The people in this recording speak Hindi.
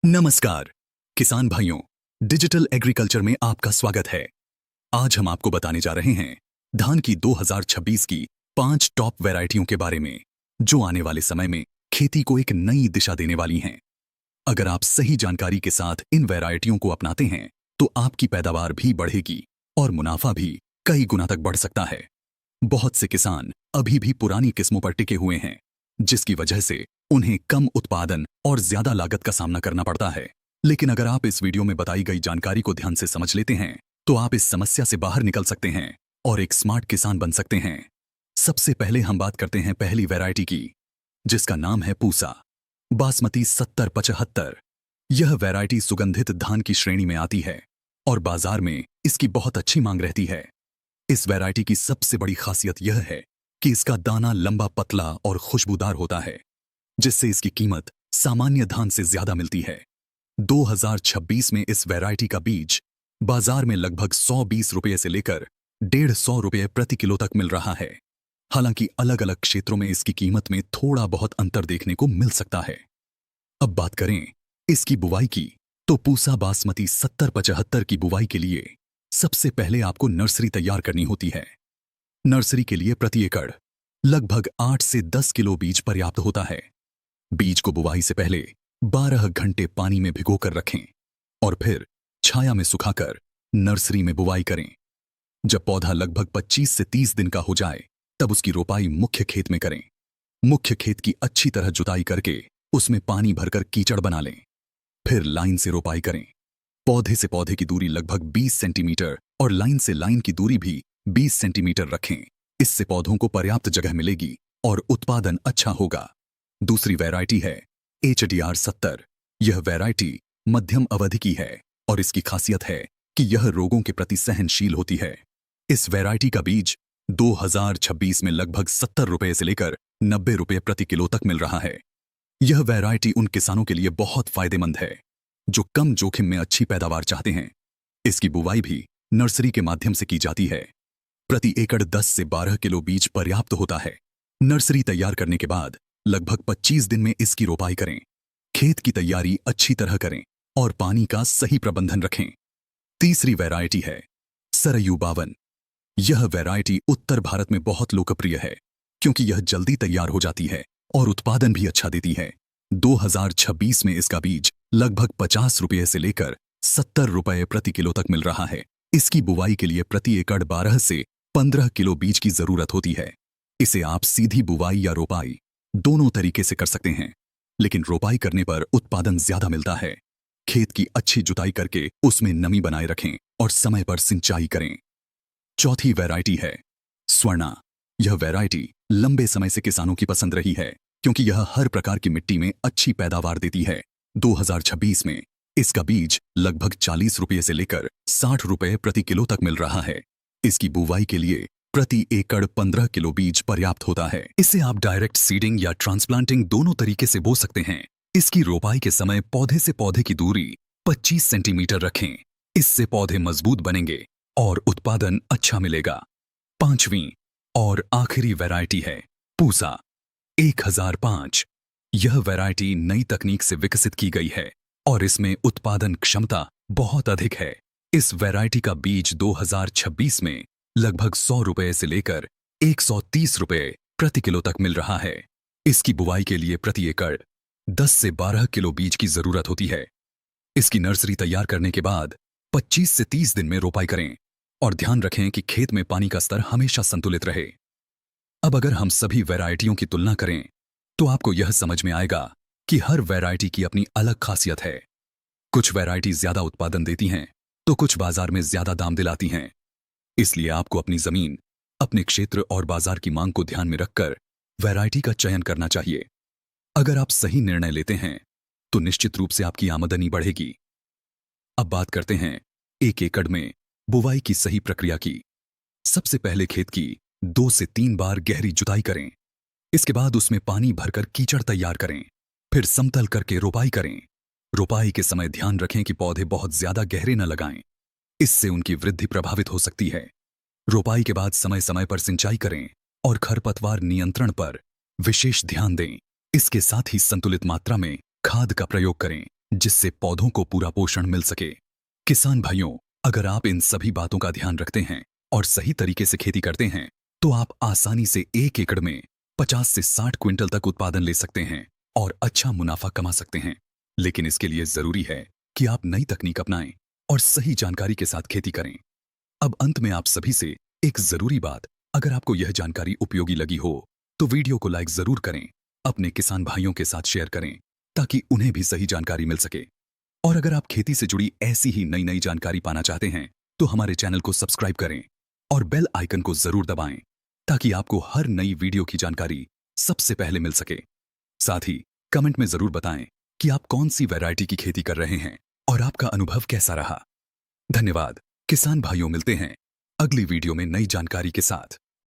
नमस्कार किसान भाइयों, डिजिटल एग्रीकल्चर में आपका स्वागत है। आज हम आपको बताने जा रहे हैं धान की 2026 की 5 टॉप वैरायटियों के बारे में, जो आने वाले समय में खेती को एक नई दिशा देने वाली हैं। अगर आप सही जानकारी के साथ इन वैरायटियों को अपनाते हैं तो आपकी पैदावार भी बढ़ेगी और मुनाफा भी कई गुना तक बढ़ सकता है। बहुत से किसान अभी भी पुरानी किस्मों पर टिके हुए हैं, जिसकी वजह से उन्हें कम उत्पादन और ज्यादा लागत का सामना करना पड़ता है। लेकिन अगर आप इस वीडियो में बताई गई जानकारी को ध्यान से समझ लेते हैं तो आप इस समस्या से बाहर निकल सकते हैं और एक स्मार्ट किसान बन सकते हैं। सबसे पहले हम बात करते हैं पहली वैरायटी की, जिसका नाम है पूसा बासमती 7075। यह वैरायटी सुगंधित धान की श्रेणी में आती है और बाजार में इसकी बहुत अच्छी मांग रहती है। इस वैरायटी की सबसे बड़ी खासियत यह है कि इसका दाना लंबा, पतला और खुशबूदार होता है, जिससे इसकी कीमत सामान्य धान से ज्यादा मिलती है। 2026 में इस वैरायटी का बीज बाजार में लगभग 120 रुपये से लेकर 150 रुपये प्रति किलो तक मिल रहा है। हालांकि अलग अलग क्षेत्रों में इसकी कीमत में थोड़ा बहुत अंतर देखने को मिल सकता है। अब बात करें इसकी बुवाई की, तो पूसा बासमती 7075 की बुवाई के लिए सबसे पहले आपको नर्सरी तैयार करनी होती है। नर्सरी के लिए प्रति एकड़ लगभग 8 से 10 किलो बीज पर्याप्त होता है। बीज को बुवाई से पहले 12 घंटे पानी में भिगोकर रखें और फिर छाया में सुखाकर नर्सरी में बुवाई करें। जब पौधा लगभग 25 से 30 दिन का हो जाए तब उसकी रोपाई मुख्य खेत में करें। मुख्य खेत की अच्छी तरह जुताई करके उसमें पानी भरकर कीचड़ बना लें। फिर लाइन से रोपाई करें। पौधे से पौधे की दूरी लगभग 20 सेंटीमीटर और लाइन से लाइन की दूरी भी 20 सेंटीमीटर रखें। इससे पौधों को पर्याप्त जगह मिलेगी और उत्पादन अच्छा होगा। दूसरी वैरायटी है HDR 70। यह वैरायटी मध्यम अवधि की है और इसकी खासियत है कि यह रोगों के प्रति सहनशील होती है। इस वैरायटी का बीज 2026 में लगभग 70 रुपये से लेकर 90 रुपये प्रति किलो तक मिल रहा है। यह वैरायटी उन किसानों के लिए बहुत फायदेमंद है जो कम जोखिम में अच्छी पैदावार चाहते हैं। इसकी बुवाई भी नर्सरी के माध्यम से की जाती है। प्रति एकड़ 10 से 12 किलो बीज पर्याप्त होता है। नर्सरी तैयार करने के बाद लगभग 25 दिन में इसकी रोपाई करें। खेत की तैयारी अच्छी तरह करें और पानी का सही प्रबंधन रखें। तीसरी वैरायटी है सरयू 52। यह वैरायटी उत्तर भारत में बहुत लोकप्रिय है क्योंकि यह जल्दी तैयार हो जाती है और उत्पादन भी अच्छा देती है। 2026 में इसका बीज लगभग 50 रुपये से लेकर 70 रुपये प्रति किलो तक मिल रहा है। इसकी बुवाई के लिए प्रति एकड़ 12 से 15 किलो बीज की जरूरत होती है। इसे आप सीधी बुवाई या रोपाई दोनों तरीके से कर सकते हैं, लेकिन रोपाई करने पर उत्पादन ज्यादा मिलता है। खेत की अच्छी जुताई करके उसमें नमी बनाए रखें और समय पर सिंचाई करें। चौथी वैरायटी है स्वर्णा। यह वैरायटी लंबे समय से किसानों की पसंद रही है क्योंकि यह हर प्रकार की मिट्टी में अच्छी पैदावार देती है। 2026 में इसका बीज लगभग 40 रुपये से लेकर 60 रुपये प्रति किलो तक मिल रहा है। इसकी बुवाई के लिए प्रति एकड़ 15 किलो बीज पर्याप्त होता है। इसे आप डायरेक्ट सीडिंग या ट्रांसप्लांटिंग दोनों तरीके से बो सकते हैं। इसकी रोपाई के समय पौधे से पौधे की दूरी 25 सेंटीमीटर रखें। इससे पौधे मजबूत बनेंगे और उत्पादन अच्छा मिलेगा। पांचवी और आखिरी वैरायटी है पूसा 1005। यह वैरायटी नई तकनीक से विकसित की गई है और इसमें उत्पादन क्षमता बहुत अधिक है। इस वैरायटी का बीज 2026 में लगभग 100 रुपये से लेकर 130 रुपये प्रति किलो तक मिल रहा है। इसकी बुवाई के लिए प्रति एकड़ 10 से 12 किलो बीज की जरूरत होती है। इसकी नर्सरी तैयार करने के बाद 25 से 30 दिन में रोपाई करें और ध्यान रखें कि खेत में पानी का स्तर हमेशा संतुलित रहे। अब अगर हम सभी वैरायटियों की तुलना करें तो आपको यह समझ में आएगा कि हर वैरायटी की अपनी अलग खासियत है। कुछ वैरायटी ज्यादा उत्पादन देती हैं तो कुछ बाजार में ज्यादा दाम दिलाती हैं। इसलिए आपको अपनी जमीन, अपने क्षेत्र और बाजार की मांग को ध्यान में रखकर वैरायटी का चयन करना चाहिए। अगर आप सही निर्णय लेते हैं तो निश्चित रूप से आपकी आमदनी बढ़ेगी। अब बात करते हैं एक एकड़ में बुवाई की सही प्रक्रिया की। सबसे पहले खेत की 2 से 3 बार गहरी जुताई करें। इसके बाद उसमें पानी भरकर कीचड़ तैयार करें। फिर समतल करके रोपाई करें। रोपाई के समय ध्यान रखें कि पौधे बहुत ज्यादा गहरे न लगाएं, इससे उनकी वृद्धि प्रभावित हो सकती है। रोपाई के बाद समय समय पर सिंचाई करें और खरपतवार नियंत्रण पर विशेष ध्यान दें। इसके साथ ही संतुलित मात्रा में खाद का प्रयोग करें। जिससे पौधों को पूरा पोषण मिल सके। किसान भाइयों, अगर आप इन सभी बातों का ध्यान रखते हैं और सही तरीके से खेती करते हैं तो आप आसानी से 1 एकड़ में 50 से 60 क्विंटल तक उत्पादन ले सकते हैं और अच्छा मुनाफा कमा सकते हैं। लेकिन इसके लिए जरूरी है कि आप नई तकनीक अपनाएं और सही जानकारी के साथ खेती करें। अब अंत में आप सभी से एक जरूरी बात, अगर आपको यह जानकारी उपयोगी लगी हो तो वीडियो को लाइक जरूर करें, अपने किसान भाइयों के साथ शेयर करें ताकि उन्हें भी सही जानकारी मिल सके। और अगर आप खेती से जुड़ी ऐसी ही नई नई जानकारी पाना चाहते हैं तो हमारे चैनल को सब्सक्राइब करें और बेल आइकन को जरूर दबाएं ताकि आपको हर नई वीडियो की जानकारी सबसे पहले मिल सके। साथ ही कमेंट में जरूर बताएं कि आप कौन सी वैरायटी की खेती कर रहे हैं और आपका अनुभव कैसा रहा। धन्यवाद। किसान भाइयों, मिलते हैं अगली वीडियो में नई जानकारी के साथ।